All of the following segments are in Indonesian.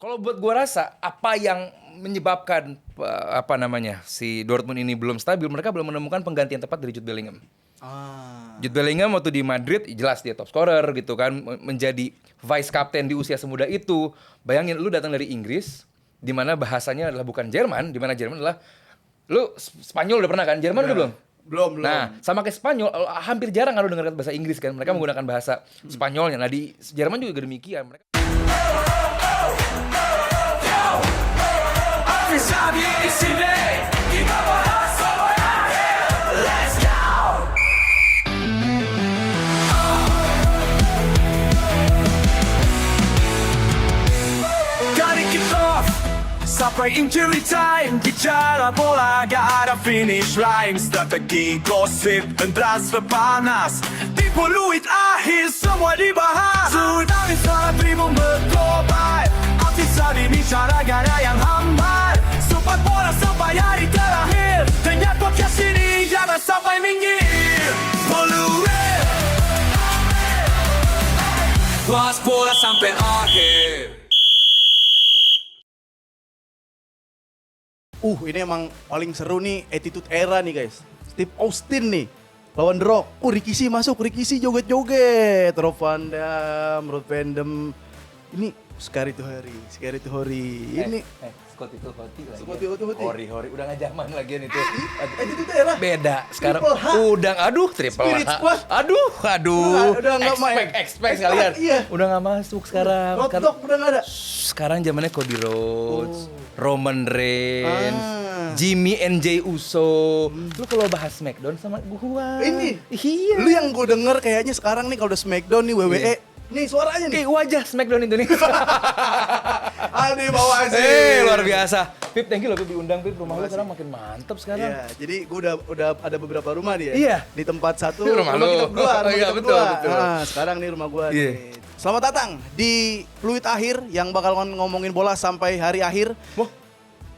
Kalau buat gua rasa apa yang menyebabkan si Dortmund ini belum stabil, mereka belum menemukan pengganti yang tepat dari Jude Bellingham. Jude Bellingham waktu di Madrid jelas dia top scorer gitu kan, menjadi vice captain di usia semuda itu. Bayangin lu datang dari Inggris di mana bahasanya adalah bukan Jerman, di mana Jerman adalah lu Spanyol udah pernah kan? Jerman udah belum? Belum. Nah, sama kayak Spanyol, hampir jarang kan lu dengar bahasa Inggris kan. Mereka menggunakan bahasa Spanyolnya. Nah, di Jerman juga demikian. Mereka Sabi di sini, kita bahas semuanya. Let's go. Gotta kick off sampai injury time. Bicara bola gak ada finish line. Strategi gosip dan transfer panas. Di peluit akhir semua dibahas. Sudah bisa tribun berkobar. Bisa dibicara gak ada yang hambar. Sempat bola sampai hari terakhir. Dengar podcast ini jangan sampai minggir. Peluit bahas bola sampai akhir. Ini emang paling seru nih attitude era nih guys. Steve Austin nih lawan The Rock. Rikishi masuk, Rikishi joget-joget. Rob Van Dam. Ini Scary to Hori. Ini Scotty itu Hoti lagi. Scotty itu Hoti. Hori udah nggak zaman lagi itu. Attitude era. Beda sekarang. Triple H. Udah triple Spirit H. Squad. Udah nggak main. expect kalian. Iya. Udah nggak masuk sekarang. Road Dogg udah nggak ada. Sekarang zamannya Cody Rhodes, Roman Reigns, Jimmy NJ Uso. Lu kalau bahas SmackDown sama gua. Ini. Iya. Lu yang gue denger kayaknya sekarang nih kalau udah Smackdown nih WWE. Iya. Nih suaranya nih. Wajah SmackDown Indonesia. Adi Bawazir. Luar biasa. Pip, thank you loh Pip diundang Pip. Rumah lu sekarang makin mantap sekarang. Iya, jadi gue udah ada beberapa rumah nih ya. Iya. Di tempat satu Rumah lu. kita berdua, Iya, betul. Nah, sekarang nih rumah gue Iya. nih. Selamat datang di Fluid Akhir yang bakal ngomongin bola sampai hari akhir. Wah,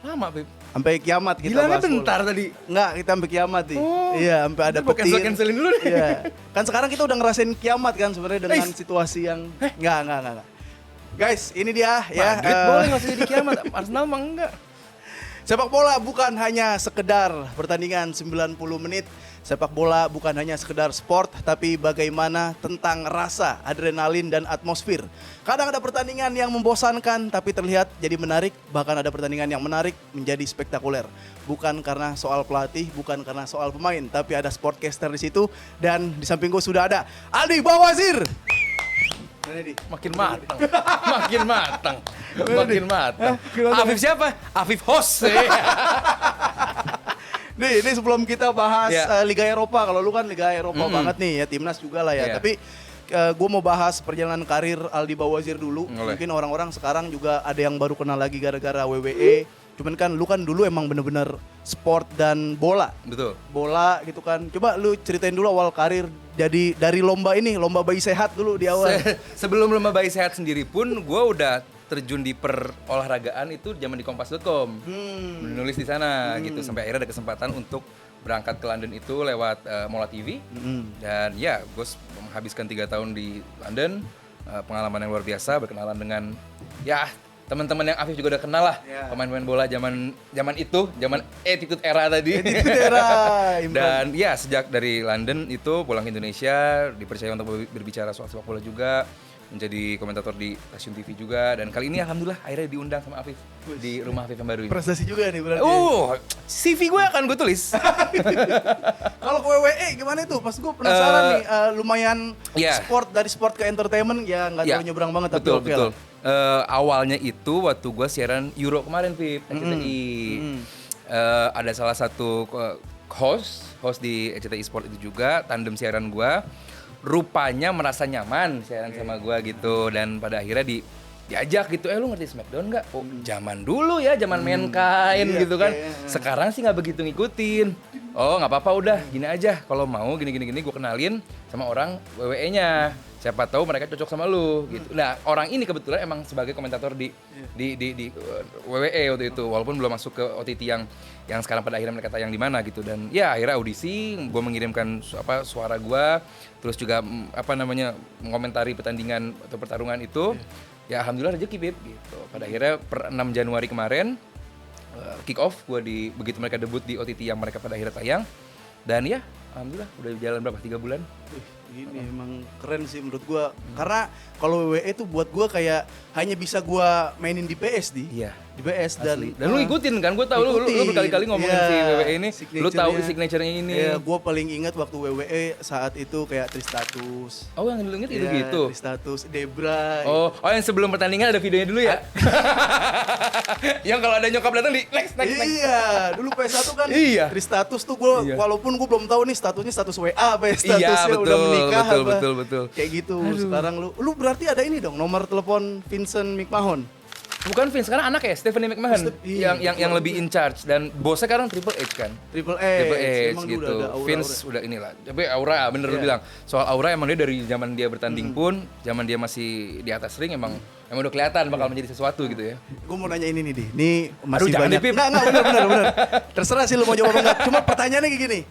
lama Pip. Sampai kiamat kita Bilangnya bahas bola. bentar tadi. Enggak, kita sampai kiamat nih. Oh. Iya, sampai ada Itu gua petir. cancel-cancelin dulu nih. Iya. Kan sekarang kita udah ngerasain kiamat kan sebenarnya dengan situasi yang enggak. Guys, ini dia ya. Madrid boleh nggak usah jadi kiamat. Arsenal mah enggak. Sepak bola bukan hanya sekedar pertandingan 90 menit. Sepak bola bukan hanya sekedar sport, tapi bagaimana tentang rasa, adrenalin, dan atmosfer. Kadang ada pertandingan yang membosankan, tapi terlihat jadi menarik. Bahkan ada pertandingan yang menarik menjadi spektakuler. Bukan karena soal pelatih, bukan karena soal pemain, tapi ada sportcaster di situ. Dan di samping gue sudah ada Adi Bawazir. Makin matang. Afif siapa? Afif host. Nih, ini sebelum kita bahas Ya. Liga Eropa, kalau lu kan Liga Eropa banget nih ya, timnas juga lah ya. Ya. Tapi gue mau bahas perjalanan karir Aldi Bawazir dulu. Boleh. Mungkin orang-orang sekarang juga ada yang baru kenal lagi gara-gara WWE. Cuman kan lu kan dulu emang bener-bener sport dan bola. Betul. Bola gitu kan. Coba lu ceritain dulu awal karir jadi dari lomba bayi sehat dulu di awal. Sebelum lomba bayi sehat sendiri pun, gue udah terjun di perolahragaan itu zaman di kompas.com. Menulis di sana gitu sampai akhirnya ada kesempatan untuk berangkat ke London itu lewat Mola TV. Dan ya, gue menghabiskan 3 tahun di London, pengalaman yang luar biasa, berkenalan dengan ya teman-teman yang Afif juga udah kenal lah, pemain-pemain bola zaman itu, zaman attitude era tadi. Attitude era, Dan ya sejak dari London itu pulang ke Indonesia, dipercaya untuk berbicara soal sepak bola juga, menjadi komentator di stasiun TV juga, dan kali ini alhamdulillah akhirnya diundang sama Afif di rumah Afif yang baru ini. Prestasi juga nih berarti. CV gue akan gue tulis. Kalau ke WWE gimana itu? Pas gue penasaran nih, lumayan Iya. dari sport ke entertainment ya nggak terlalu nyebrang banget tapi betul, oke betul. lah. Awalnya itu waktu gue siaran Euro kemarin, Pip, RCTI. Ada salah satu host di RCTI Sport itu juga, tandem siaran gue. Rupanya merasa nyaman siaran sama gue gitu, dan pada akhirnya diajak gitu, lu ngerti Smackdown nggak? Oh, zaman dulu ya, zaman Mankind gitu kan. Sekarang sih nggak begitu ngikutin. Oh, nggak apa-apa, udah gini aja. Kalau mau gini gue kenalin sama orang WWE-nya. Siapa tahu mereka cocok sama lu gitu. Nah, orang ini kebetulan emang sebagai komentator di WWE waktu itu, walaupun belum masuk ke OTT yang sekarang pada akhirnya mereka tayang di mana gitu. Dan ya akhirnya audisi, gue mengirimkan suara gue, terus juga mengomentari pertandingan atau pertarungan itu. ya alhamdulillah rezeki Pip gitu. Pada akhirnya per 6 Januari kemarin kick off gue begitu mereka debut di OTT yang mereka pada akhirnya tayang, dan ya alhamdulillah udah jalan berapa 3 bulan. Ini emang keren sih menurut gua. Karena kalau WWE tuh buat gua kayak hanya bisa gua mainin di PS Iya. di PS Dan lu ikutin kan, gue tahu lu berkali-kali ngomongin si WWE ini, lu tahu signature-nya ini. Iya, gue paling ingat waktu WWE saat itu kayak Tristatus. Oh, yang lu inget itu Iya, gitu. Tristatus, Debra. Oh, yang sebelum pertandingan ada videonya dulu ya? Yang kalau ada nyokap datang di next. Iya, dulu PS1 kan Iya. Tristatus tuh gue, Iya. walaupun gue belum tahu nih statusnya status WA apa ya, statusnya Iya, udah menikah betul. Kayak gitu. Sekarang lu berarti ada ini dong, nomor telepon Vincent McMahon. Bukan Vince, karena anak ya Stephanie McMahon Iya, yang lebih in charge, dan bosnya sekarang Triple H kan. Triple Triple H, H emang gitu. udah ada aura-aura. Vince udah inilah. Tapi aura bener lu Iya. bilang. Soal aura emang dia dari zaman dia bertanding pun, zaman dia masih di atas ring emang udah kelihatan bakal menjadi sesuatu gitu ya. Gue mau nanya ini nih, Di. Ini masih jangan banyak. deh, Pip. Enggak, bener. Terserah sih lu mau jawab apa enggak. Cuma pertanyaannya kayak gini.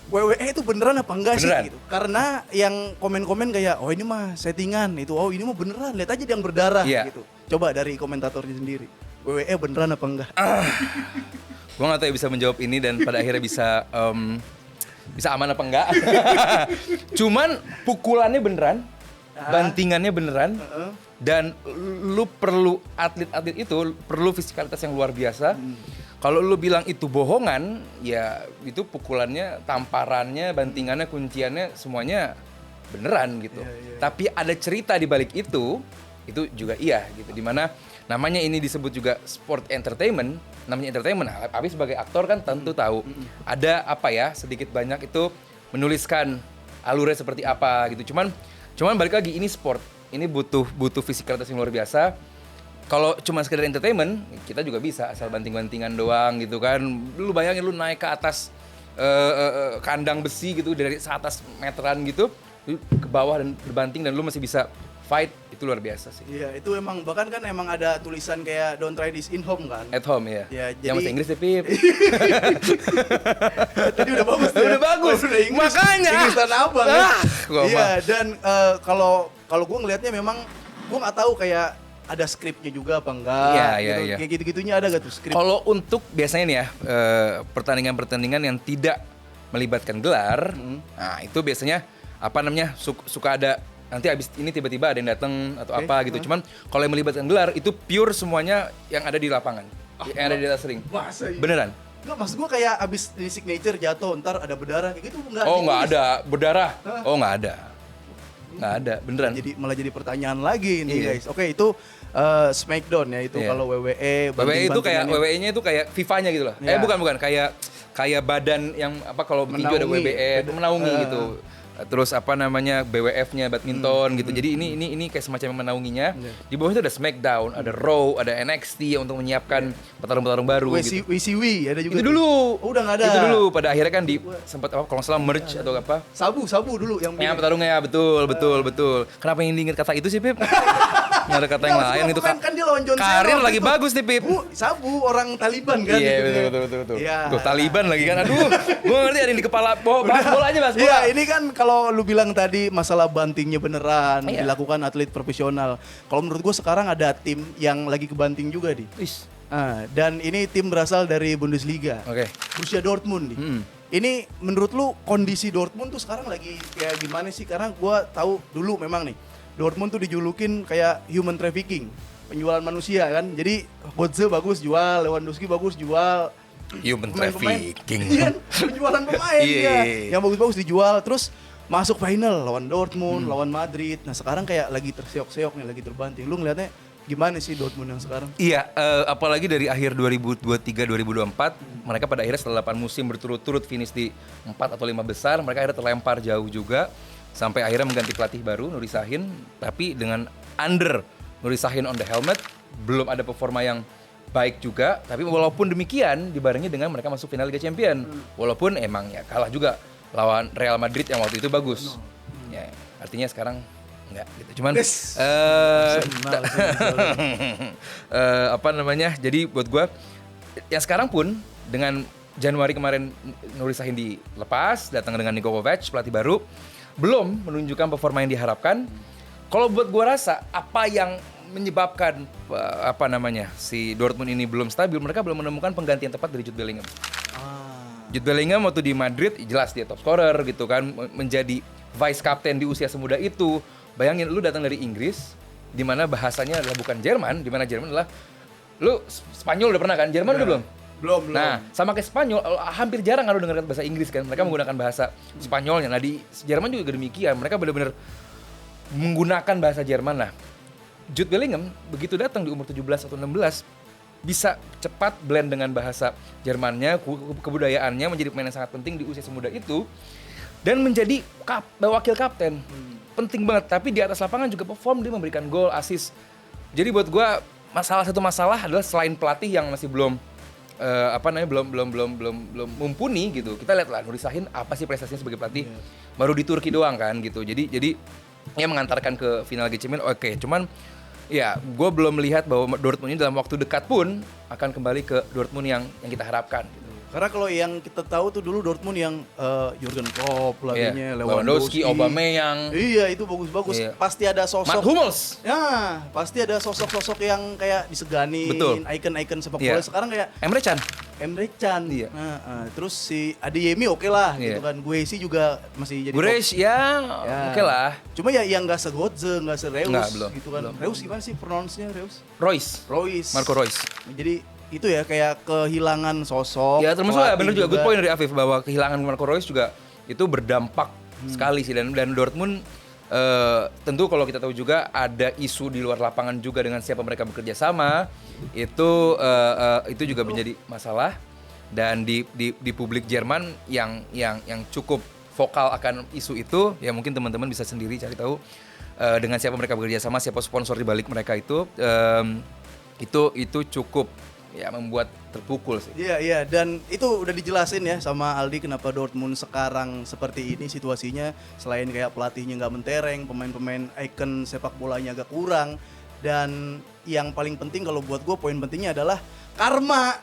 WWE itu beneran apa enggak sih Beneran. gitu? Karena yang komen-komen kayak, oh ini mah settingan, itu oh ini mah beneran, lihat aja yang berdarah Iya. gitu. Coba dari komentatornya sendiri. WWE beneran apa enggak? Gue gak tahu ya bisa menjawab ini dan pada akhirnya bisa aman apa enggak. Cuman pukulannya beneran, bantingannya beneran, dan lu perlu atlet-atlet itu perlu fisikalitas yang luar biasa. Kalau lu bilang itu bohongan, ya itu pukulannya, tamparannya, bantingannya, kunciannya semuanya beneran gitu. Tapi ada cerita di balik itu juga iya gitu. Dimana namanya ini disebut juga sport entertainment, namanya entertainment. Abi sebagai aktor kan tentu tahu ada apa ya, sedikit banyak itu menuliskan alurnya seperti apa gitu. Cuman balik lagi, ini sport, ini butuh fisikalitas yang luar biasa. Kalau cuma sekedar entertainment, kita juga bisa asal banting-bantingan doang gitu kan. Lu bayangin lu naik ke atas kandang besi gitu dari atas meteran gitu, lu ke bawah dan berbanting dan lu masih bisa fight, itu luar biasa sih. Iya, itu emang bahkan kan emang ada tulisan kayak don't try this in home kan. At home ya. Ya, Yang bahasa Inggris deh, Pip. Tadi udah bagus ya. Udah bagus. Oh, udah Inggris. Makanya. Inggris tanah abang ya. Gua Iya, mah. dan kalau gue ngelihatnya memang gue nggak tahu kayak ada skripnya juga apa enggak. Iya, gitu. iya. Kayak gitu-gitunya ada gak tuh skrip? Kalau untuk biasanya nih ya, pertandingan-pertandingan yang tidak melibatkan gelar, nah itu biasanya apa namanya suka ada nanti abis ini tiba-tiba ada yang datang atau Oke, apa gitu. Cuman kalau yang melibatkan gelar itu pure semuanya yang ada di lapangan, yang ada di atas ring. Masa iya? Beneran? Enggak, maksud gue kayak abis di signature jatuh, ntar ada berdarah kayak gitu enggak? Oh nggak ditulis. ada berdarah? Oh nggak ada, beneran. Malah jadi pertanyaan lagi nih Iya. guys. Oke, itu Smackdown ya, itu Iya. kalau WWE. WWE itu kayak banting-bantingannya. WWE-nya itu kayak FIFA-nya gitu loh. Iya. Bukan kayak badan yang apa kalau tinju ada Menaungi. WBF, menaungi gitu. Terus apa namanya BWF-nya badminton gitu. Jadi ini kayak semacam menaunginya. Di bawah itu ada Smackdown, ada Raw, ada NXT untuk menyiapkan petarung-petarung baru gitu. WCW ada juga. Itu tuh. dulu. Oh, udah nggak ada. Itu dulu. Pada akhirnya kan sempat apa kalau nggak salah merge atau apa. Sabu dulu yang Ya petarungnya ya, betul. Kenapa yang diingat kata itu sih, Pip? Nggak ada kata yang lain itu kan dia lawan John Cena. Karir waktu lagi itu. bagus nih, Pip. Sabu orang Taliban kan. Iya, gitu ya. betul. Iya. Tuh, Taliban lagi kan. Aduh, gue ngerti ada yang di kepala. Bahas bola aja, Mas. Iya, ini kan kalau lu bilang tadi masalah bantingnya beneran Iya. dilakukan atlet profesional. Kalau menurut gue sekarang ada tim yang lagi kebanting juga di. Wis. Dan ini tim berasal dari Bundesliga. Oke. Borussia Dortmund. Di. Ini menurut lu kondisi Dortmund tuh sekarang lagi kayak gimana sih? Karena gue tahu dulu memang nih Dortmund tuh dijulukin kayak human trafficking, penjualan manusia kan. Jadi Götze bagus jual, Lewandowski bagus jual. Human Pemain-pemain. trafficking. Iya, penjualan pemain Iya. ya. Yang bagus-bagus dijual, terus masuk final lawan Dortmund, lawan Madrid. Nah sekarang kayak lagi terseok-seok nih, lagi terbanting. Lu ngeliatnya gimana sih Dortmund yang sekarang? Iya, apalagi dari akhir 2023-2024, mereka pada akhirnya setelah 8 musim berturut-turut finish di 4 atau 5 besar, mereka akhirnya terlempar jauh juga. Sampai akhirnya mengganti pelatih baru, Nuri Sahin. Tapi dengan under Nuri Sahin on the helmet, belum ada performa yang baik juga. Tapi walaupun demikian, dibarengi dengan mereka masuk final Liga Champion. Walaupun emang ya kalah juga lawan Real Madrid yang waktu itu bagus. Ya, artinya sekarang enggak gitu. Cuman apa namanya? Jadi buat gua yang sekarang pun dengan Januari kemarin Nuri Sahin dilepas, datang dengan Niko Kovac, pelatih baru, belum menunjukkan performa yang diharapkan. Kalau buat gua rasa apa yang menyebabkan si Dortmund ini belum stabil, mereka belum menemukan pengganti yang tepat dari Jude Bellingham. Jude Bellingham waktu di Madrid jelas dia top scorer gitu kan, menjadi vice captain di usia semuda itu. Bayangin lu datang dari Inggris di mana bahasanya adalah bukan Jerman, di mana Jerman adalah lu Spanyol udah pernah kan? Jerman udah belum? Belum. Nah, sama kayak Spanyol, hampir jarang kalau dengar bahasa Inggris kan. Mereka menggunakan bahasa Spanyolnya. Nah, di Jerman juga demikian. Mereka benar-benar menggunakan bahasa Jerman lah. Jude Bellingham begitu datang di umur 17 atau 16 bisa cepat blend dengan bahasa Jermannya, kebudayaannya, menjadi pemain yang sangat penting di usia semuda itu dan menjadi wakil kapten. Penting banget, tapi di atas lapangan juga perform, dia memberikan gol, assist. Jadi buat gua satu masalah adalah selain pelatih yang masih belum belum mumpuni gitu. Kita lihat lah Nuri Sahin apa sih prestasinya sebagai pelatih, baru di Turki doang kan gitu. Jadi ya mengantarkan ke final Liga Champions oke. Cuman ya gue belum melihat bahwa Dortmund ini dalam waktu dekat pun akan kembali ke Dortmund yang kita harapkan gitu. Karena kalau yang kita tahu tuh dulu Dortmund yang Jurgen Klopp, pelatihnya Lewandowski, Aubameyang. Iya, itu bagus-bagus. Iya. Pasti ada sosok Matt Hummels. Ya, pasti ada sosok-sosok yang kayak disegani, icon-icon sepak bola. Sekarang kayak Emre Can. Iya. Terus si Adeyemi oke lah gitu kan. Guesi juga masih jadi Guresh ya oke lah. Cuma ya yang enggak segotze, enggak sereus gitu kan. Belum. Reus gimana sih pronounce-nya Reus? Royce. Marco Reus. Jadi itu ya kayak kehilangan sosok. Ya termasuk ya benar juga good point dari Afif bahwa kehilangan Marco Reus juga itu berdampak sekali sih dan Dortmund tentu kalau kita tahu juga ada isu di luar lapangan juga dengan siapa mereka bekerja sama itu juga menjadi masalah dan di publik Jerman yang cukup vokal akan isu itu ya mungkin teman-teman bisa sendiri cari tahu dengan siapa mereka bekerja sama, siapa sponsor di balik mereka itu cukup ya membuat terpukul sih. Iya dan itu udah dijelasin ya sama Aldi kenapa Dortmund sekarang seperti ini situasinya, selain kayak pelatihnya nggak mentereng, pemain-pemain icon sepak bolanya agak kurang dan yang paling penting kalau buat gue poin pentingnya adalah karma.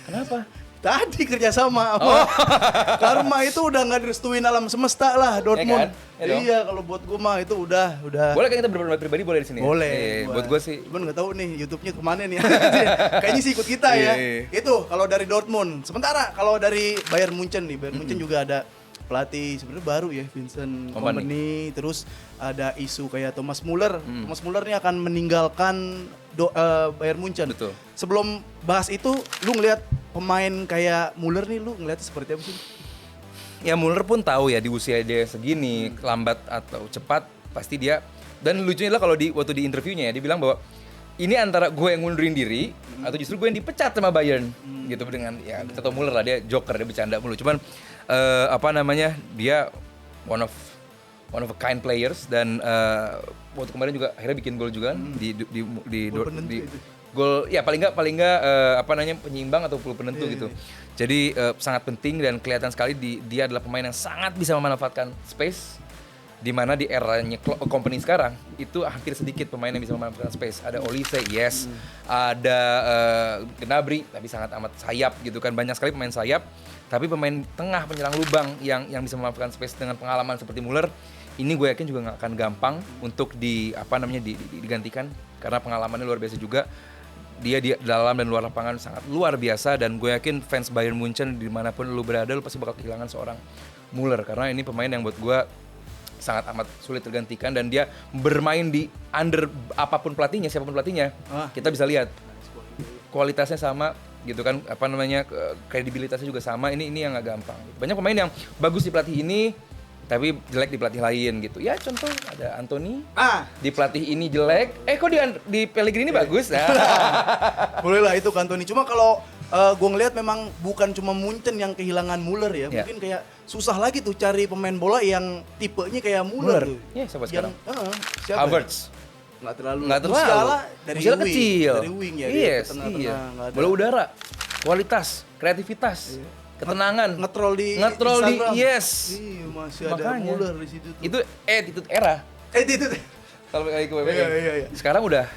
Kenapa? Tadi kerjasama sama karma itu udah nggak direstuin alam semesta lah Dortmund. Ya kan? Iya kalau buat gue mah itu udah. Boleh kan kita berpendapat pribadi boleh di sini? Boleh. Buat gue sih. Cuman nggak tahu nih YouTube-nya kemana nih. Kayaknya sih ikut kita ya. Itu kalau dari Dortmund. Sementara kalau dari Bayern Munchen nih, Bayern Munchen juga ada pelatih sebenarnya baru ya, Vincent Kompany. Terus ada isu kayak Thomas Muller. Thomas Muller nih akan meninggalkan Bayern Munchen. Betul. Sebelum bahas itu, lu ngelihat pemain kayak Muller nih, lu ngelihatnya seperti apa sih? Ya Muller pun tahu ya di usia dia segini, lambat atau cepat pasti dia. Dan lucunya adalah kalau waktu di interviewnya ya, dia bilang bahwa ini antara gue yang ngundurin diri atau justru gue yang dipecat sama Bayern gitu dengan ya kita tahu Muller lah dia joker, dia bercanda mulu. Cuman dia one of a kind players dan waktu kemarin juga akhirnya bikin gol juga kan di gol ya paling enggak penyeimbang atau gol penentu gitu. Jadi sangat penting dan kelihatan sekali dia adalah pemain yang sangat bisa memanfaatkan space di mana di eranya company sekarang itu hampir sedikit pemain yang bisa memanfaatkan space. Ada Olise, yes. Ada Gnabry tapi sangat amat sayap gitu kan. Banyak sekali pemain sayap tapi pemain tengah penyerang lubang yang bisa memanfaatkan space dengan pengalaman seperti Muller. Ini gue yakin juga nggak akan gampang untuk digantikan karena pengalamannya luar biasa juga. Dia di dalam dan luar lapangan sangat luar biasa dan gue yakin fans Bayern Munchen dimanapun lu berada lu pasti bakal kehilangan seorang Muller karena ini pemain yang buat gue sangat amat sulit tergantikan dan dia bermain di under apapun pelatihnya, siapapun pelatihnya kita bisa lihat kualitasnya sama gitu kan, kredibilitasnya juga sama. Ini yang nggak gampang. Banyak pemain yang bagus di pelatih ini tapi jelek di pelatih lain gitu. Ya contoh ada Anthony di pelatih ini jelek, kok di Pellegrini bagus. Boleh lah itu Anthony. Cuma kalau gue ngelihat memang bukan cuma Munchen yang kehilangan Muller ya. Mungkin kayak susah lagi tuh cari pemain bola yang tipenya kayak Muller. Iya, siapa sekarang? Siapa? Havertz. Nggak terlalu. Musiala dari Musiala wing, kecil. Dari wing ya. Yes, iya. Bola udara, kualitas, kreativitas. Ketenangan, ngetrol di yes. Iya, masih ada Muller di situ tuh. Itu attitude era. Attitude. Kalau kayak gue. Iya. Sekarang udah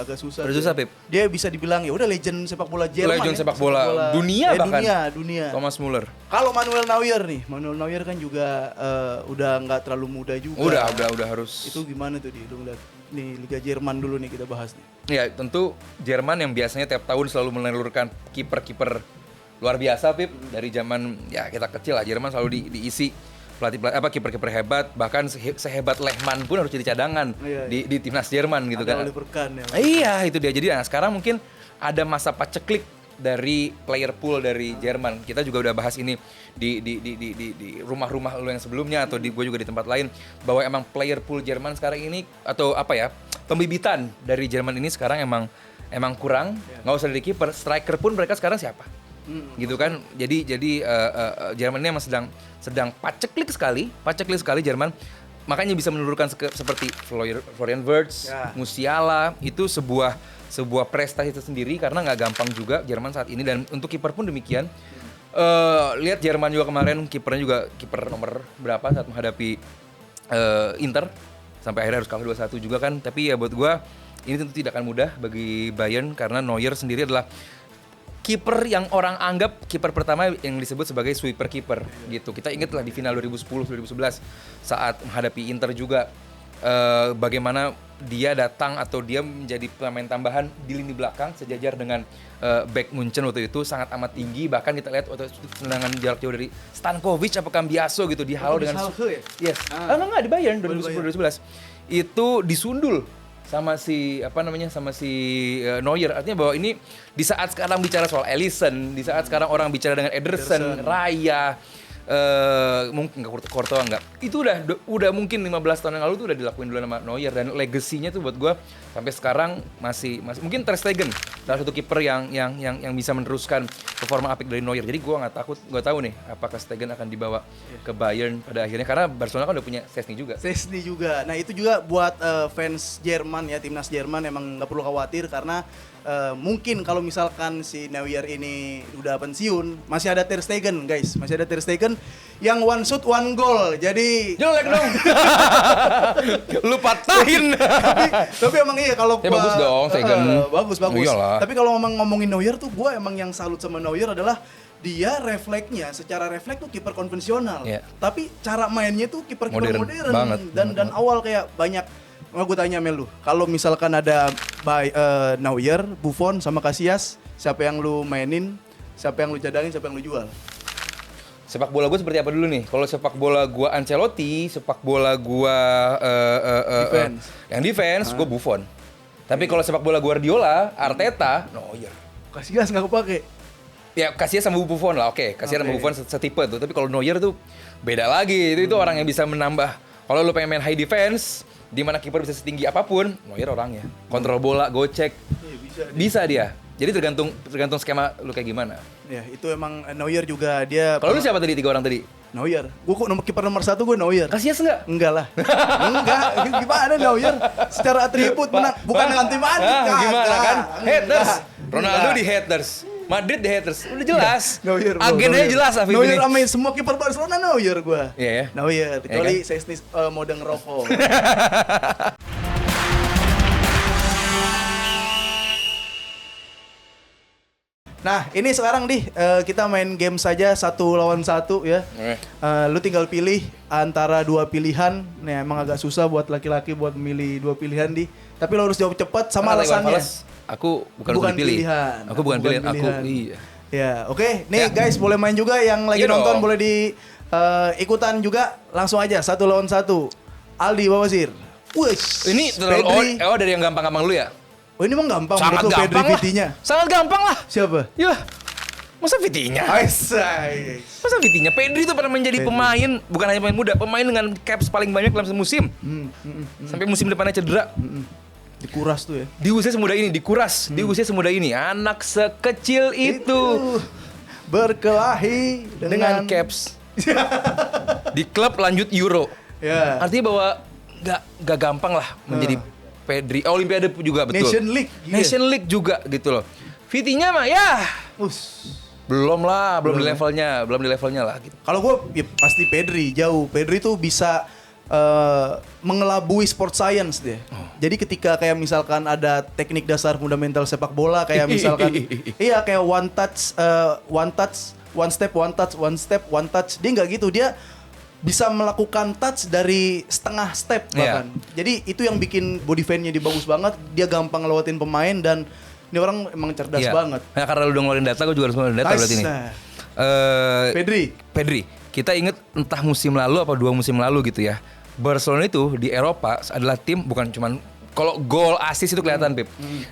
agak susah. Udah susah, Pip. Dia bisa dibilang ya udah legend sepak bola Jerman. Legend sepak bola dunia bahkan. Dunia. Thomas Muller. Kalau Manuel Neuer kan juga udah nggak terlalu muda juga. Udah harus. Itu gimana tuh dia? Lu ngeliat nih Liga Jerman dulu nih kita bahas nih. Ya tentu Jerman yang biasanya tiap tahun selalu menelurkan kiper-kiper luar biasa, Pip. Dari zaman ya kita kecil lah, Jerman selalu diisi kiper-kiper hebat, bahkan sehebat Lehmann pun harus jadi cadangan di timnas Jerman gitu ada kan. Oliver Kahn ya. Iya, itu dia. Jadi sekarang mungkin ada masa paceklik dari player pool dari Jerman. Kita juga udah bahas ini di rumah-rumah lu yang sebelumnya atau gue juga di tempat lain, bahwa emang player pool Jerman sekarang ini atau apa ya, pembibitan dari Jerman ini sekarang emang kurang. Nggak usah dari kiper, striker pun mereka sekarang siapa? Gitu kan. Jadi Jerman ini emang sedang paceklik sekali Jerman. Makanya bisa menurunkan seperti Florian Wirtz, Musiala, itu sebuah prestasi tersendiri karena nggak gampang juga Jerman saat ini, dan untuk kiper pun demikian. Lihat Jerman juga kemarin kipernya juga kiper nomor berapa saat menghadapi Inter sampai akhirnya harus kalah 2-1 juga kan. Tapi ya buat gua ini tentu tidak akan mudah bagi Bayern karena Neuer sendiri adalah kiper yang orang anggap kiper pertama yang disebut sebagai sweeper kiper gitu. Kita ingat lah di final 2010-2011 saat menghadapi Inter juga, bagaimana dia datang atau dia menjadi pemain tambahan di lini belakang sejajar dengan back Munchen waktu itu, sangat amat tinggi. Bahkan kita lihat waktu tendangan jarak jauh dari Stankovic apa Cambiaso gitu dihalau dengan yes. Enggak di Bayern 2010-2011 itu disundul sama si Neuer. Artinya bahwa ini di saat sekarang bicara soal Alisson, di saat sekarang orang bicara dengan Ederson, Raya, mungkin Courtois enggak. Itu udah mungkin 15 tahun yang lalu tuh udah dilakuin dulu sama Neuer, dan legasinya tuh buat gue sampai sekarang masih mungkin Ter Stegen salah satu kiper yang bisa meneruskan performa apik dari Neuer. Jadi gue nggak tahu nih apakah Stegen akan dibawa ke Bayern pada akhirnya, karena Barcelona kan udah punya Szczesny juga. Nah itu juga buat fans Jerman ya, timnas Jerman emang nggak perlu khawatir karena mungkin kalau misalkan si Neuer ini udah pensiun, masih ada Ter Stegen guys, masih ada Ter Stegen yang one shoot one goal. Jadi jelek dong. Lu patahin. tapi emang iya kalau ya, bagus dong Stegen. Bagus. Iyalah. Tapi kalau ngomongin Neuer tuh gue emang yang salut sama Neuer adalah dia secara refleks tuh kiper konvensional. Yeah. Tapi cara mainnya tuh kiper-kiper modern banget. Dan awal kayak banyak. Mau gue tanya Mel lu, kalau misalkan ada Neuer, Buffon sama Casillas, siapa yang lu mainin, siapa yang lu cadangin, siapa yang lu jual? Sepak bola gue seperti apa dulu nih? Kalau sepak bola gue Ancelotti, sepak bola gue defense, gue Buffon. Tapi kalau sepak bola Guardiola, Arteta, Neuer. Casillas nggak kepake. Ya Casillas sama Buffon lah, oke. Casillas sama Buffon setipe tuh. Tapi kalau Neuer tuh beda lagi. Itu orang yang bisa menambah. Kalau lu pengen main high defense, di mana kiper bisa setinggi apapun, Neuer orangnya. Kontrol bola, gocek, bisa dia. Jadi tergantung skema lu kayak gimana. Ya itu emang Neuer juga dia. Kalau lu siapa tadi 3 orang tadi? Neuer. Gue kiper nomor 1 gue Neuer. Casillas enggak? Enggak lah. Enggak. Gimana Neuer? Secara atribut menang, bukan dengan tim Madrid. Gimana kan? Haters. Ronaldo di haters. Madrid di haters. Udah jelas. Agendanya jelas Afif ini. Neuer sama semua kiper Barcelona Neuer gue. Iya ya. Neuer. Kecuali Szczesny mode ngerokok. Nah ini sekarang kita main game saja 1 lawan 1 ya. Lu tinggal pilih antara 2 pilihan. Nih emang agak susah buat laki-laki buat memilih 2 pilihan Tapi lo harus jawab cepat sama alasannya. Aku bukan pilihan. Aku bukan pilihan. Aku iya. Ya oke. Nih guys boleh main juga yang lagi nonton boleh ikutan juga. Langsung aja 1 lawan 1. Aldi Bawasir. Wush. Ini dari yang gampang-gampang lu ya? Oh ini mah gampang. Sangat gampang lah. Sangat gampang lah. Siapa? Ya. Masa Vitinha? Masa Vitinha? Pedri itu pernah menjadi pemain, bukan hanya pemain muda, pemain dengan caps paling banyak dalam semusim. Sampai musim depannya cedera. Dikuras tuh ya. Di usia semuda ini, dikuras. Di usia semuda ini, anak sekecil itu berkelahi dengan caps. Di klub lanjut Euro. Ya. Artinya bahwa gak gampang lah menjadi Pedri. Olimpiade juga betul. Nation League juga gitu loh. Vitinha mah ya. Belum di levelnya lah gitu. Kalau gue ya pasti Pedri jauh. Pedri tuh bisa mengelabui sport science deh. Jadi ketika kayak misalkan ada teknik dasar fundamental sepak bola kayak misalkan kayak one step, one touch. Dia nggak gitu. Dia bisa melakukan touch dari setengah step bahkan. Jadi itu yang bikin body fan-nya dia bagus banget, dia gampang ngelewatin pemain dan ini orang emang cerdas banget. Nah, karena lu udah ngeluarin data, gue juga harus ngeluarin data berarti nih. Pedri, kita inget entah musim lalu apa 2 musim lalu gitu ya. Barcelona itu di Eropa adalah tim bukan cuman kalau gol assist itu kelihatan Pip.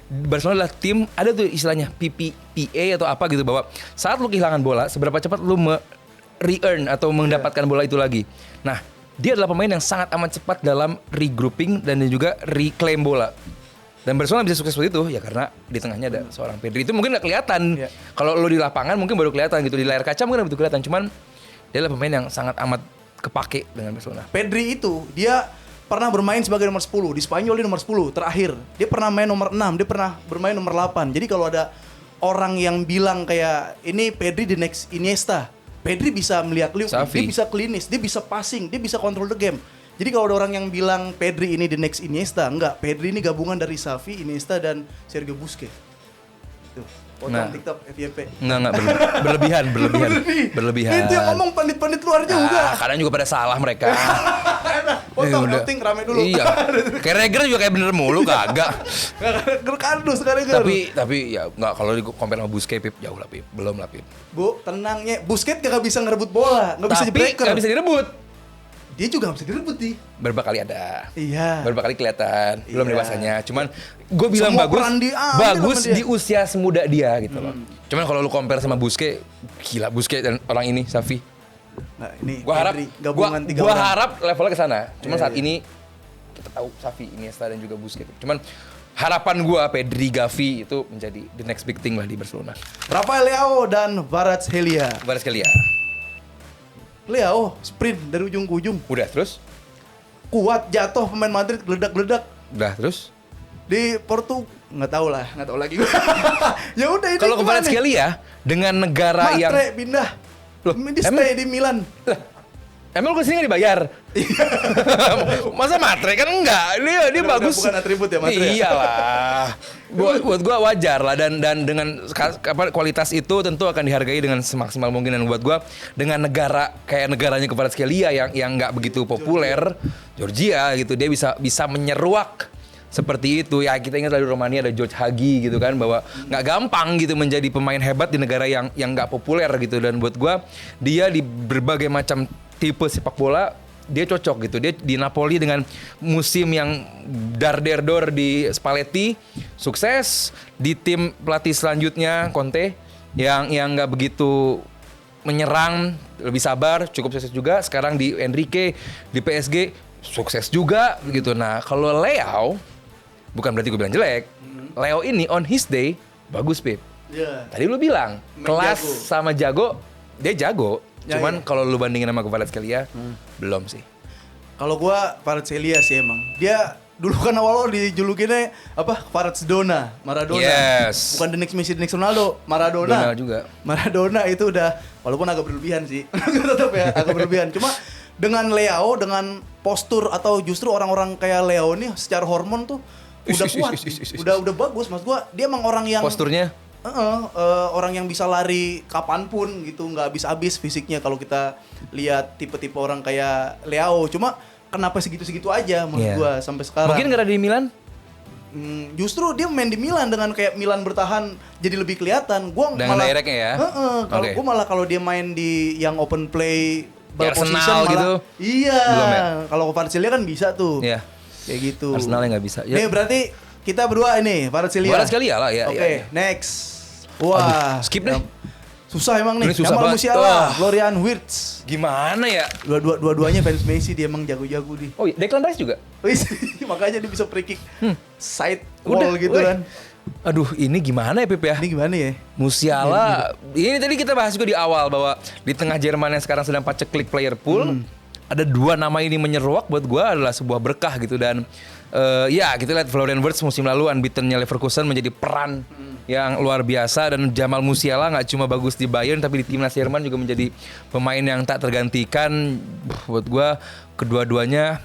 Barcelona adalah tim ada tuh istilahnya PPA atau apa gitu bahwa saat lu kehilangan bola seberapa cepat lu re-earn atau mendapatkan bola itu lagi. Nah, dia adalah pemain yang sangat amat cepat dalam regrouping dan juga reclaim bola. Dan Barcelona bisa sukses seperti itu ya karena di tengahnya ada seorang Pedri. Itu mungkin gak kelihatan. Kalau lu di lapangan mungkin baru kelihatan gitu, di layar kaca mungkin begitu kelihatan. Cuman dia adalah pemain yang sangat amat kepake dengan Barcelona. Pedri itu dia pernah bermain sebagai nomor 10 di Spanyol, dia nomor 10 terakhir. Dia pernah main nomor 6, dia pernah bermain nomor 8. Jadi kalau ada orang yang bilang kayak ini Pedri the next Iniesta, Pedri bisa melihat dia bisa klinis, dia bisa passing, dia bisa control the game. Jadi kalau ada orang yang bilang Pedri ini the next Iniesta, enggak, Pedri ini gabungan dari Xavi, Iniesta dan Sergio Busquets. Tuh. Potong TikTok FYP. Enggak berlebihan. Itu yang ngomong pandit-pandit luar juga. Kadang juga pada salah mereka. Potong outing rame dulu. Iya. Kayak Reger juga kayak bener mulu kagak. Kardus Reger. Tapi ya enggak kalau di compare sama Busquets Pip, jauh lah Pip. Belum lah Pip. Bu, tenangnya. Busquets gak bisa ngerebut bola, gak bisa jebreker. Tapi gak bisa direbut. Dia juga gak bisa direbut nih. Beberapa kali ada. Iya. Beberapa kali kelihatan. Belum dewasanya. Cuman gue bilang semua bagus di usia semuda dia gitu loh. Cuman kalau lu compare sama Busquets, gila Busquets dan orang ini Xavi. Nah, ini gua harap levelnya ke sana. Cuman saat ini kita tahu Xavi, Iniesta dan juga Busquets. Cuman harapan gua Pedri, Gavi itu menjadi the next big thing lah di Barcelona. Rafael Leao dan Kvaratskhelia. Leao sprint dari ujung ke ujung. Udah terus? Kuat, jatuh pemain Madrid geledak-geledak. Udah terus? Di Porto nggak tahu lagi. Ya udah ini. Kalau Kvaratskhelia dengan negara yang Matre pindah. Loh, dia stay di Milan. Emang lu kesini gak dibayar? Masa Matre kan enggak? Dia bagus. Bukan atribut ya Matre. Iyalah. Buat gua wajar lah dan dengan kualitas itu tentu akan dihargai dengan semaksimal mungkin. Dan buat gua dengan negara kayak negaranya Kvaratskhelia yang enggak begitu populer, Georgia gitu, dia bisa menyeruak seperti itu. Ya kita ingat di Romania ada George Hagi gitu kan, bahwa nggak gampang gitu menjadi pemain hebat di negara yang nggak populer gitu. Dan buat gua dia di berbagai macam tipe sepak bola dia cocok gitu. Dia di Napoli dengan musim yang dar-der-dor di Spalletti sukses, di tim pelatih selanjutnya Conte yang nggak begitu menyerang, lebih sabar, cukup sukses juga. Sekarang di Enrique di PSG sukses juga gitu. Nah kalau Leao, bukan berarti gue bilang jelek, Leo ini on his day bagus Pip. Tadi lu bilang kelas jago sama jago, dia jago. Cuman kalau lu bandingin sama Kvaratskhelia, belum sih. Kalau gua Kvaratskhelia sih emang. Dia dulu kan awal-awal dijulukinnya apa? Maradona. Yes. Bukan the next Messi, the next Ronaldo. Maradona juga. Maradona itu udah walaupun agak berlebihan sih. Tetap ya agak berlebihan. Cuma dengan Leao, dengan postur atau justru orang-orang kayak Leo nih secara hormon tuh udah kuat. udah bagus mas gua. Dia emang orang yang posturnya orang yang bisa lari kapanpun gitu, nggak habis-habis fisiknya kalau kita lihat tipe-tipe orang kayak Leao. Cuma kenapa segitu-segitu aja menurut gua sampai sekarang. Mungkin karena di Milan? Justru dia main di Milan dengan kayak Milan bertahan jadi lebih kelihatan. Gua dengan malah directnya ya. Kalau gua malah kalau dia main di yang open play ball position malah gitu. Iya. Ya? Kalau Kvaratskhelia kan bisa tuh. Iya. Kayak gitu. Arsenalnya nggak bisa. Nih berarti kita berdua ini Kvaratskhelia lah ya. Oke, next. Wah, skip deh. Susah emang nih. Ini susah Jamal Musiala, Florian Wirtz. Gimana ya? Dua-duanya fans Messi, dia emang jago-jago di. Oh iya, Declan Rice juga. Makanya dia bisa free kick side wall gitu kan. Aduh, ini gimana ya Pip ya? Ini gimana ya? Musiala, ini tadi kita bahas juga di awal bahwa di tengah Jerman yang sekarang sedang paceklik player pool, ada 2 nama ini menyeruak buat gue adalah sebuah berkah gitu. Dan ya kita lihat Florian Wirtz musim lalu unbeaten-nya Leverkusen menjadi peran yang luar biasa, dan Jamal Musiala nggak cuma bagus di Bayern tapi di timnas Jerman juga menjadi pemain yang tak tergantikan. Buat gue kedua-duanya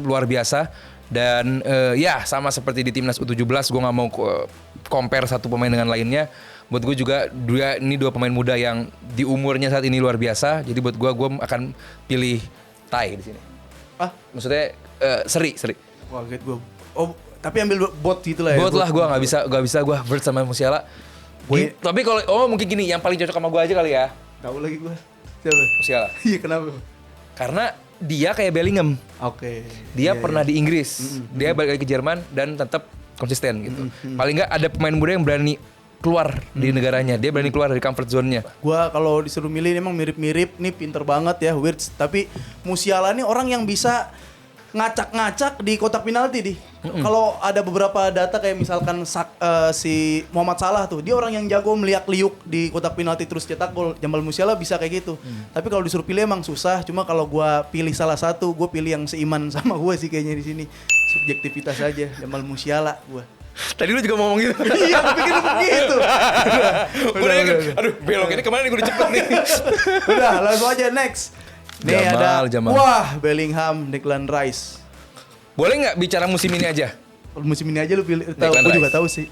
luar biasa. Dan ya sama seperti di timnas U17, gue nggak mau compare satu pemain dengan lainnya, buat gue juga ini dua pemain muda yang di umurnya saat ini luar biasa. Jadi buat gue akan pilih Tai di sini. Ah, Maksudnya seri. wah kaget gue. Oh, tapi ambil bot gitu lah ya. Bot lah, gue nggak bisa gue Vert sama Musiala. Tapi kalau mungkin gini, yang paling cocok sama gue aja kali ya. Tahu lagi gue. Siapa? Musiala. Iya, kenapa? Karena dia kayak Bellingham. Oke. Dia Iya, pernah di Inggris. Dia balik lagi ke Jerman dan tetap konsisten gitu. Paling nggak ada pemain muda yang berani keluar di negaranya. Dia berani keluar dari comfort zone-nya. Gua kalau disuruh milih emang mirip-mirip nih, pinter banget ya Wirtz. Tapi Musiala nih orang yang bisa ngacak-ngacak di kotak penalti di. Kalau ada beberapa data kayak misalkan si Muhammad Salah tuh, dia orang yang jago meliak-liuk di kotak penalti terus cetak gol. Jamal Musiala bisa kayak gitu. Tapi kalau disuruh pilih emang susah. Cuma kalau gua pilih salah satu, gua pilih yang seiman sama gua sih kayaknya di sini. Subjektivitas aja, Jamal Musiala gua. Tadi lu juga ngomong gitu. Iya, aku pikir begitu. Udah. Aduh, belok ini kemana nih, gue udah cepet nih. Udah, langsung aja next. Nih Jamal. wah, Bellingham, Declan Rice. Boleh nggak bicara musim ini aja? Kalau musim ini aja lu pilih, tahu, Declan gue juga Rice. tahu sih.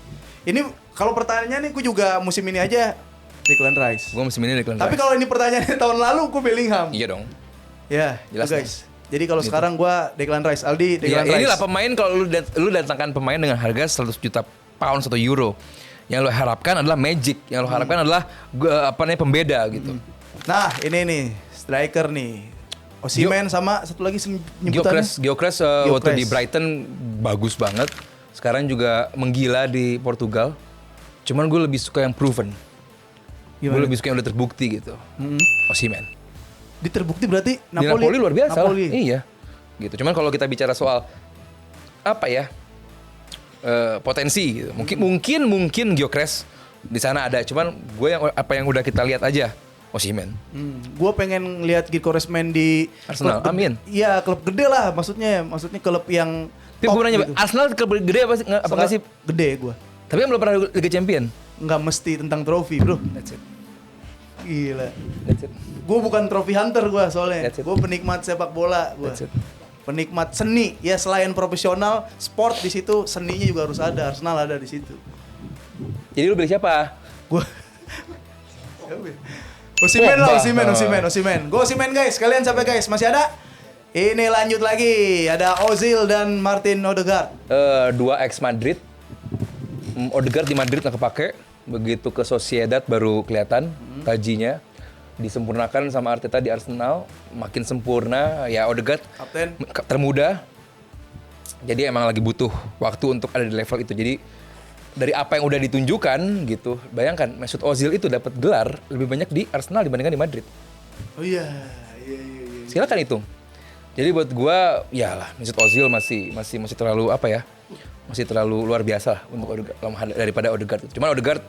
Ini kalau pertanyaannya nih, gue juga musim ini aja Declan Rice. Gue musim ini Declan Tapi Rice. kalau ini pertanyaannya tahun lalu, gue Bellingham. Iya dong. Ya, Jelas itu guys. Jadi kalau sekarang gue Declan Rice, Aldi Ya, Declan Rice. inilah pemain kalau lu datangkan pemain dengan harga 100 juta pound atau euro. Yang lo harapkan adalah magic, yang lo harapkan adalah pembeda gitu. Nah, ini nih striker nih. Osimhen sama satu lagi nyebutannya. Gyökeres waktu di Brighton bagus banget. Sekarang juga menggila di Portugal. Cuman gue lebih suka yang proven. Gue lebih suka yang udah terbukti gitu. Osimhen. Di terbukti berarti Di Napoli luar biasa lah. Napoli. Iya. Gitu. Cuman kalau kita bicara soal apa ya? Potensi gitu. Mungkin Gyökeres di sana ada. Cuman gue yang udah kita lihat aja Osimhen. Gue pengen lihat Gyökeres main di Arsenal. klub Amin. Iya, klub gede lah maksudnya klub yang Tapi top gue nanya, gitu. Arsenal klub gede apa sih? Apa nggak sih? Gede gue. Tapi kan belum pernah Liga Champion. Nggak mesti tentang trofi, bro. That's it. Gila. That's it. Gue bukan trofi hunter gue soalnya. That's it. Gue penikmat sepak bola gue. That's it. Penikmat seni. Ya selain profesional, sport di situ seninya juga harus ada. Arsenal ada di situ. Jadi lu pilih siapa? Gue Osimhen lah, Pogba. Osimhen. Gue Osimhen guys. Kalian sampai guys, masih ada? Ini lanjut lagi. Ada Ozil dan Martin Odegaard. 2 ex Madrid. Odegaard di Madrid nggak kepake. Begitu ke Sociedad baru kelihatan tajinya. Disempurnakan sama Arteta di Arsenal, makin sempurna. Ya Odegaard Kapten. termuda. Jadi emang lagi butuh waktu untuk ada di level itu. Jadi dari apa yang udah ditunjukkan gitu, bayangkan Mesut Ozil itu dapat gelar lebih banyak di Arsenal dibandingkan di Madrid. Oh iya. Iya. Silakan hitung. Jadi buat gua, ya lah Mesut Ozil masih terlalu apa ya? Masih terlalu luar biasa lah untuk Odegaard, daripada Odegaard. Cuman Odegaard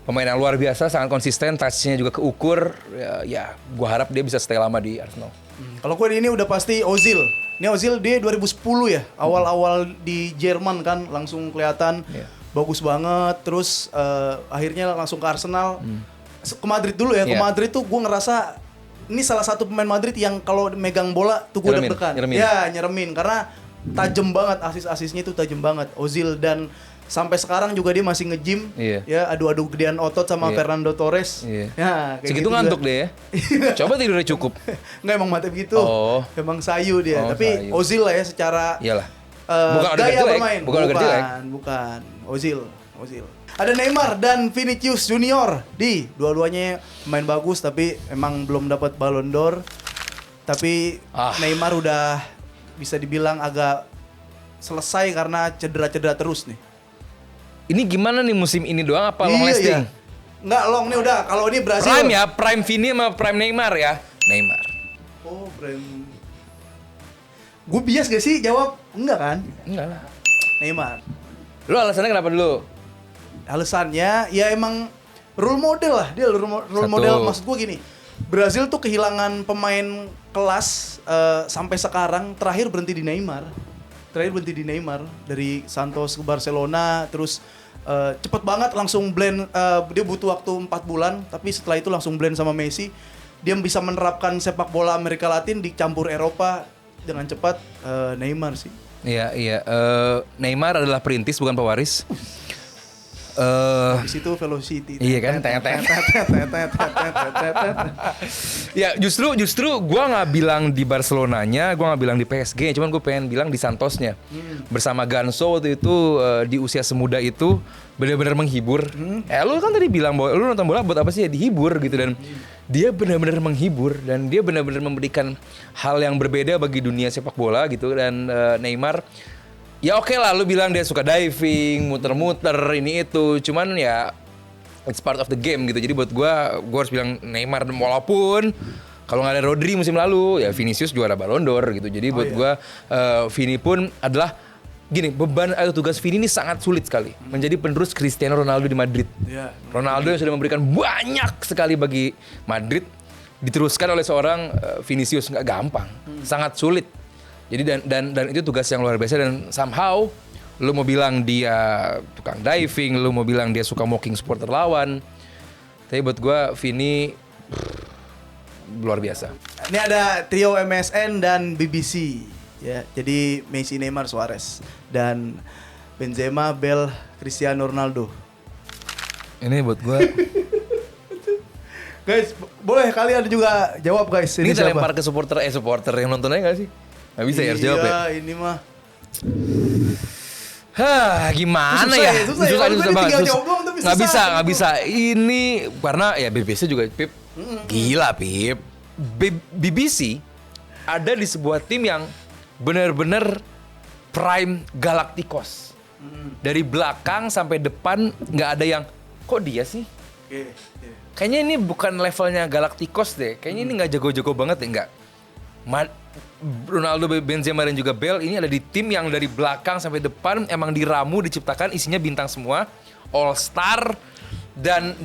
pemain yang luar biasa, sangat konsisten, touch-nya juga keukur. Ya gua harap dia bisa stay lama di Arsenal. Kalau gue ini udah pasti Ozil. Ini Ozil dia 2010 ya, awal-awal di Jerman kan langsung kelihatan bagus banget. Terus akhirnya langsung ke Arsenal. Ke Madrid dulu ya, ke Madrid tuh gue ngerasa ini salah satu pemain Madrid yang kalau megang bola tuh gue deg-degan. Ya nyeremin karena tajam banget, asis-asisnya itu tajam banget. Ozil dan sampai sekarang juga dia masih nge-gym. Ya adu-adu gedean otot sama Fernando Torres. Ya, kayak segitu gitu ngantuk juga. deh ya. Coba tidurnya cukup. Nggak emang mati begitu. Emang sayu dia. Tapi sayu. Ozil lah ya secara Iyalah. Bukan Odegaard gaya jelek. bermain. Bukan. Ozil. Ada Neymar dan Vinicius Junior. Dua-duanya main bagus tapi emang belum dapat Ballon d'Or. Tapi Neymar udah bisa dibilang agak selesai karena cedera-cedera terus nih. Ini gimana nih musim ini doang apa long lasting? Nggak long nih udah. Kalau ini Brazil. Prime ya, prime Vini sama prime Neymar ya. Neymar. Oh, prime. Gue bias gak sih jawab? Enggak kan? Enggak lah. Neymar. Lu alasannya kenapa dulu? Alasannya ya emang role model lah. Dia role model, maksud gue gini. Brazil tuh kehilangan pemain kelas sampai sekarang terakhir berhenti di Neymar. Dari Santos ke Barcelona, terus cepet banget langsung blend. Dia butuh waktu 4 bulan, tapi setelah itu langsung blend sama Messi. Dia bisa menerapkan sepak bola Amerika Latin dicampur Eropa dengan cepat. Neymar sih. Iya. Neymar adalah perintis bukan pewaris. Di situ velocity. Iya kan, ya justru gue nggak bilang di Barcelonanya, gue nggak bilang di PSG, cuman gue pengen bilang di Santosnya. Bersama Ganso waktu itu di usia semuda itu benar-benar menghibur. Lu kan tadi bilang bahwa lu nonton bola buat apa sih, ya dihibur gitu, dan dia benar-benar menghibur dan dia benar-benar memberikan hal yang berbeda bagi dunia sepak bola gitu. Dan Neymar, ya oke lah, lu bilang dia suka diving, muter-muter, ini itu. Cuman ya, it's part of the game gitu. Jadi buat gue harus bilang Neymar. Walaupun kalau nggak ada Rodri musim lalu, ya Vinicius juara Ballon d'Or gitu. Jadi buat gue, Vini pun adalah, gini, beban atau tugas Vini ini sangat sulit sekali. Menjadi penerus Cristiano Ronaldo di Madrid. Ronaldo yang sudah memberikan banyak sekali bagi Madrid, diteruskan oleh seorang Vinicius. Nggak gampang, sangat sulit. Jadi dan itu tugas yang luar biasa, dan somehow lu mau bilang dia tukang diving, lu mau bilang dia suka mocking supporter lawan, tapi buat gua Vini luar biasa. Ini ada trio MSN dan BBC ya. Jadi Messi, Neymar, Suarez, dan Benzema, Bale, Cristiano Ronaldo. Ini buat gua. Guys, boleh kalian juga jawab guys. Ini kita siapa? lempar ke supporter yang nonton aja nggak sih? Nggak bisa ya, harus jawab ya. Ini mah. Gimana Susah ya? ya, susah banget. Nggak bisa. Ini karena ya BBC juga, Pip. Gila, Pip. BBC ada di sebuah tim yang benar-benar prime Galacticos. Dari belakang sampai depan nggak ada yang, kok dia sih? Kayaknya ini bukan levelnya Galacticos deh. Kayaknya ini nggak jago-jago banget deh, nggak. Ronaldo, Benzema dan juga Bale ini ada di tim yang dari belakang sampai depan emang diramu, diciptakan isinya bintang semua, all star, dan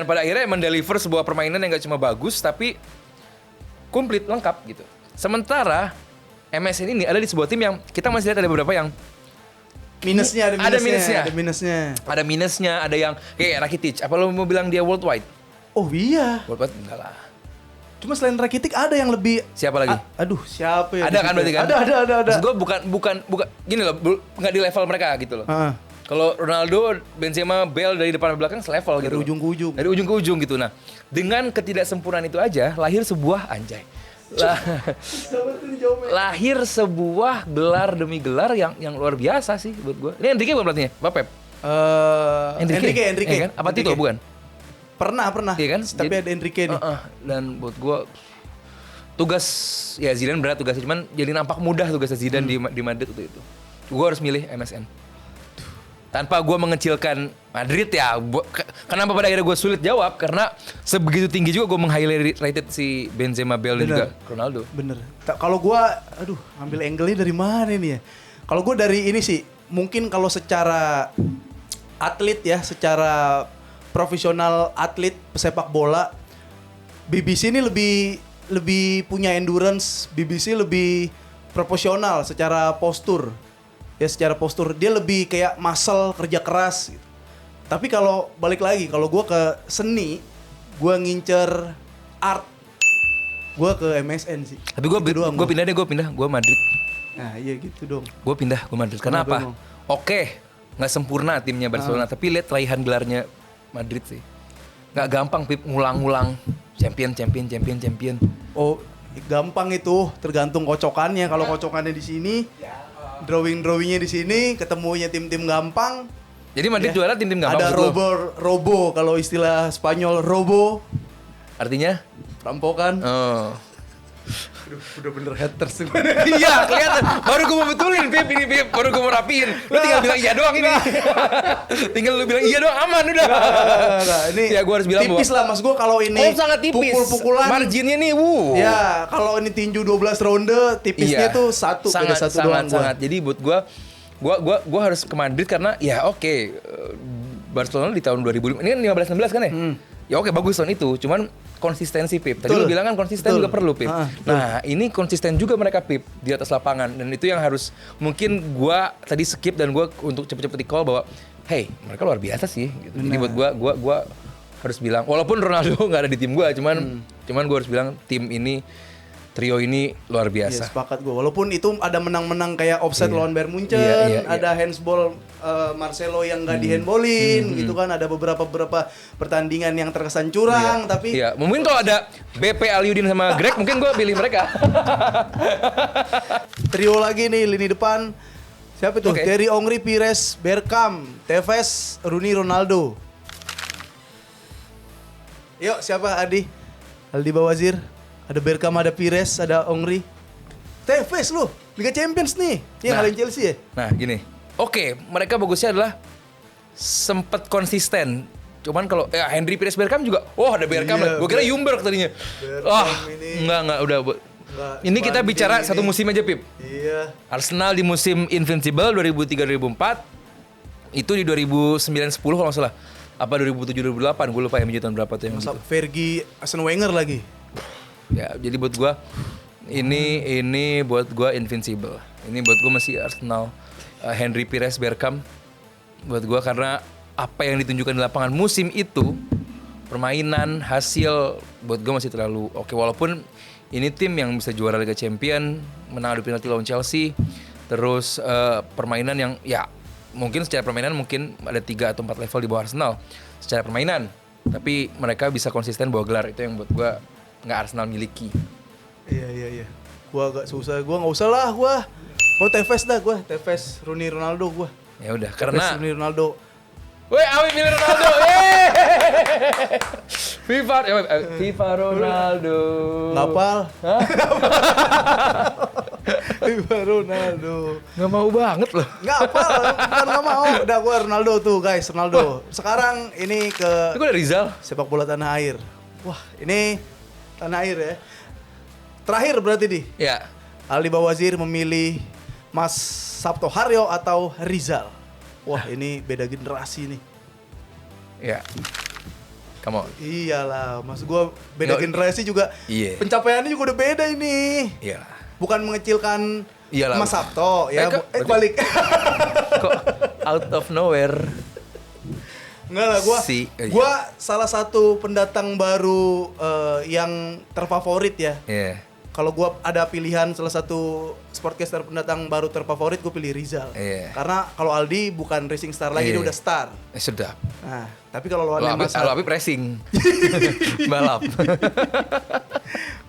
pada akhirnya emang deliver sebuah permainan yang nggak cuma bagus tapi komplit, lengkap gitu. Sementara MSN ini ada di sebuah tim yang kita masih lihat ada beberapa yang ada minusnya, ada yang kayak Rakitic. Apa lo mau bilang dia worldwide? Oh iya. Worldwide enggak lah. Cuma selain Rakitic ada yang lebih. Siapa lagi? Aduh, siapa ya? Ada kan berarti kan? Ada. Maksud gue bukan gini loh, nggak di level mereka gitu loh. Kalau Ronaldo, Benzema, Bale dari depan ke belakang selevel gitu. Dari ujung ke ujung. Gitu. Nah, dengan ketidaksempurnaan itu aja lahir sebuah lahir sebuah gelar demi gelar yang luar biasa sih buat gue. Ini Enrique bukan pelatihnya? Apa Pep? Enrique. Ya kan? Apa Tito bukan? Pernah. Iya kan? Tapi ada Enrique nih. Dan buat gue tugas ya Zidane berat tugasnya, cuman jadi nampak mudah tugasnya Zidane di Madrid itu. Gue harus milih MSN. Tanpa gue mengecilkan Madrid ya. Kenapa pada akhirnya gue sulit jawab? Karena sebegitu tinggi juga gue meng-highlighted si Benzema, Bale dan juga Ronaldo. Bener. Kalau gue, ambil angle-nya dari mana nih ya? Kalau gue dari ini sih, mungkin kalau secara atlet ya, secara profesional atlet pesepak bola, BBC ini lebih punya endurance, BBC lebih proporsional secara postur. Ya secara postur dia lebih kayak muscle, kerja keras gitu. Tapi kalau balik lagi, kalau gue ke seni, gue ngincer art, gue ke MSN sih. Tapi gue pindah Madrid. Nah iya gitu dong. Gue pindah ke Madrid. Kenapa? Oke, nggak sempurna timnya Barcelona, tapi lihat raihan gelarnya Madrid sih. Nggak gampang Pip ngulang-ngulang champion. Oh, gampang itu, tergantung kocokannya. Kalau kocokannya di sini, drawingnya di sini, ketemunya tim-tim gampang. Jadi Madrid juara tim-tim gampang. Ada robo kalau istilah Spanyol robo. Artinya perampokan. Oh. Udah bener haters. Iya, kelihatan. Baru gue mau betulin, Pip. Baru gue mau rapiin. Lu tinggal bilang iya doang ini. Tinggal lu bilang iya doang, aman udah. Nah, ini ya gue harus bilang tipis lah mas gue kalau ini. Oh, sangat tipis. Pukul-pukulan. Marginnya nih, Ya, kalau ini tinju 12 ronde, tipisnya tuh satu. Sangat. Jadi buat gue harus ke Madrid karena ya oke, Barcelona di tahun 2005. Ini kan 15-16 kan ya? Ya oke, bagus tahun itu. Cuman konsistensi Pip. Tadi lu bilang kan konsisten juga perlu Pip. Nah ini konsisten juga mereka Pip di atas lapangan. Dan itu yang harus mungkin gua tadi skip dan gua untuk cepet-cepet di call bahwa hey mereka luar biasa sih. Gitu. Jadi buat gua harus bilang walaupun Ronaldo nggak ada di tim gua, cuman gua harus bilang tim ini trio ini luar Iya, biasa. sepakat gue. Walaupun itu ada menang-menang kayak offside lawan Bayern Munchen, Iya. ada handsball Marcelo yang nggak dihandballin gitu kan. Ada beberapa pertandingan yang terkesan curang, tapi Iya, mungkin kalau ada BP Aliudin sama Greg mungkin gue pilih mereka. trio lagi nih lini depan. Siapa itu? Oke. Thierry Henry, Pires, Bergkamp, Tevez, Rooney, Ronaldo. Yuk, siapa Adi? Aldi Bawazir. Ada Bergkamp, ada Pires, ada Henry. Tevez lu, Liga Champions nih. Yang ngalahin Chelsea ya? Nah, gini. Oke, mereka bagusnya adalah sempet konsisten. Cuman kalau Henry, Pires, Bergkamp juga. Oh, ada Bergkamp. Iya, Gue kira Jumberg tadinya. Bergkamp Enggak udah. Ini kita bicara satu musim aja, Pip. Iya. Arsenal di musim Invincible 2003-2004. Itu di 2009-10 kalau nggak salah. Apa 2007-2008? Gue lupa ya tahun berapa tuh yang Masa gitu. Fergie, Arsene Wenger lagi. Ya, jadi buat gua ini buat gua invincible. Ini buat gua masih Arsenal. Henry, Pires, Bergkamp buat gua karena apa yang ditunjukkan di lapangan musim itu, permainan, hasil buat gua masih terlalu oke. Walaupun ini tim yang bisa juara Liga Champion, menang adu penalti lawan Chelsea, terus permainan yang ya mungkin secara permainan mungkin ada 3 atau 4 level di bawah Arsenal secara permainan, tapi mereka bisa konsisten bawa gelar. Itu yang buat gua nggak Arsenal miliki. Iya. Gua agak susah. Gua nggak usah lah gua. Gua Tevez dah gua. Tevez, Rooney, Ronaldo gua. Ya udah, Tevez, karena Rooney, Ronaldo. woi, Awi milih Ronaldo. FIFA Ronaldo. Ngapal. FIFA Ronaldo. Nggak mau banget loh. Ngapal, bukan nggak mau. Udah gua Ronaldo tuh guys, Ronaldo. Sekarang ini ke Itu gue ada Rizal. sepak bola tanah air. Wah, ini tanah air ya. Terakhir berarti nih. Ya. Aldi Bawazir memilih Mas Sabto Haryo atau Rizal. Wah, ini beda generasi nih. Ya. Come on. Iyalah, maksud gua beda Nggak- generasi juga. Iya. Pencapaiannya juga udah beda ini. Iya. Bukan mengecilkan Iyalah. Mas Sabto ya. Berarti- Balik. Kok out of nowhere? Enggak lah, Iya. gua salah satu pendatang baru yang terfavorit ya. Iya. Kalau gua ada pilihan salah satu sportcaster pendatang baru terfavorit, gue pilih Rizal. Iya. Karena kalau Aldi bukan racing star lagi, dia Iya. udah star. Sedap. Nah, tapi kalau lawan Kalau Mas, Api pressing. Balap.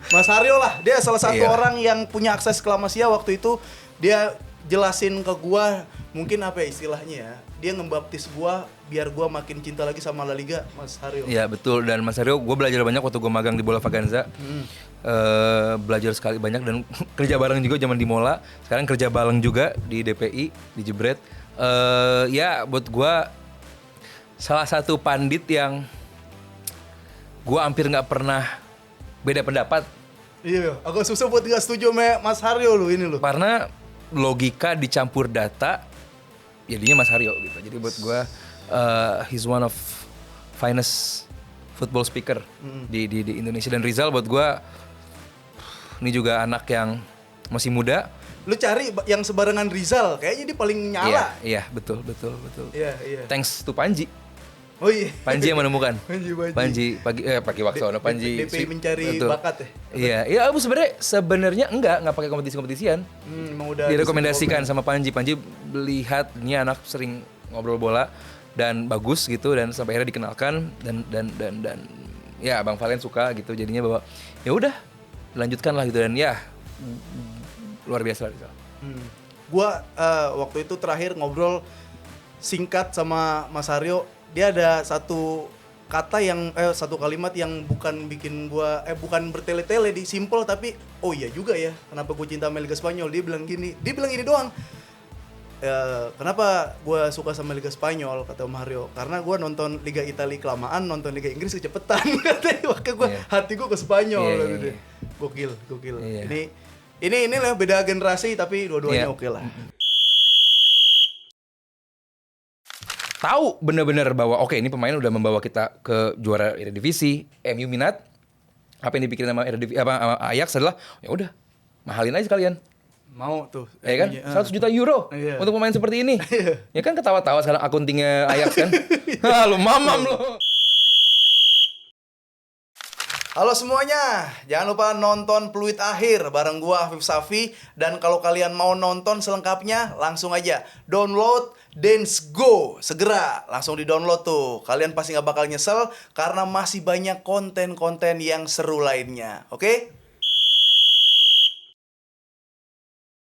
Mas Haryo lah, dia salah satu Iya. orang yang punya akses ke La Masia waktu itu. Dia jelasin ke gua, mungkin apa ya istilahnya ya, dia ngebaptis gua biar gua makin cinta lagi sama La Liga, Mas Haryo. Iya betul, dan Mas Aryo gue belajar banyak waktu gue magang di Bola Vaganza. Belajar sekali banyak dan kerja bareng juga zaman di Mola. Sekarang kerja bareng juga di DPI, di Jebret. Ya buat gue salah satu pandit yang gue hampir nggak pernah beda pendapat. Iya, agak susah buat nggak setuju sama Mas Haryo lu ini lu. Karena logika dicampur data, jadinya Mas Haryo gitu. Jadi buat gue, he's one of finest football speaker di Indonesia. Dan Rizal buat gue, ini juga anak yang masih muda. Lu cari yang sebarengan Rizal, kayaknya dia paling nyala. Iya, betul. Iya. Thanks to Panji. Oh iya. Panji yang menemukan. Panji. Pagi Waksono, Panji. DPI mencari Betul. bakat Iya, ya. Abu sebenarnya enggak pakai kompetisian. Emang udah Direkomendasikan sama Panji. Panji lihat ini anak sering ngobrol bola dan bagus gitu, dan sampai akhirnya dikenalkan dan ya Bang Valen suka gitu, jadinya bahwa ya udah lanjutkan lah gitu, dan ya luar biasa Rizal. Gua waktu itu terakhir ngobrol singkat sama Mas Haryo, dia ada satu kata yang satu kalimat yang bukan bikin gua bukan bertele-tele, di simple tapi oh iya juga ya, kenapa gue cinta sama Liga Spanyol. Dia bilang gini doang. Kenapa gue suka sama Liga Spanyol, kata Om Haryo, karena gue nonton Liga Italia kelamaan, nonton Liga Inggris kecepetan. Katanya, makanya gue hati gue ke Spanyol. Iya. Dia. Gokil. Iya. Ini lah beda generasi tapi dua-duanya Iya. oke lah. Tahu bener-bener bahwa oke, ini pemain udah membawa kita ke juara Eredivisie, MU minat. Apa yang dipikirin sama sama Ajax adalah ya udah mahalin aja sekalian. Mau tuh. Ya kan? 100 juta euro Iya. untuk pemain seperti ini. Ya kan ketawa-tawa sekarang akuntingnya Ajax kan. Lu mamam lu. Halo semuanya, jangan lupa nonton Peluit Akhir bareng gua Afif Safi. Dan kalau kalian mau nonton selengkapnya, langsung aja download Dance Go. Segera, langsung di-download tuh. Kalian pasti gak bakal nyesel karena masih banyak konten-konten yang seru lainnya. Oke?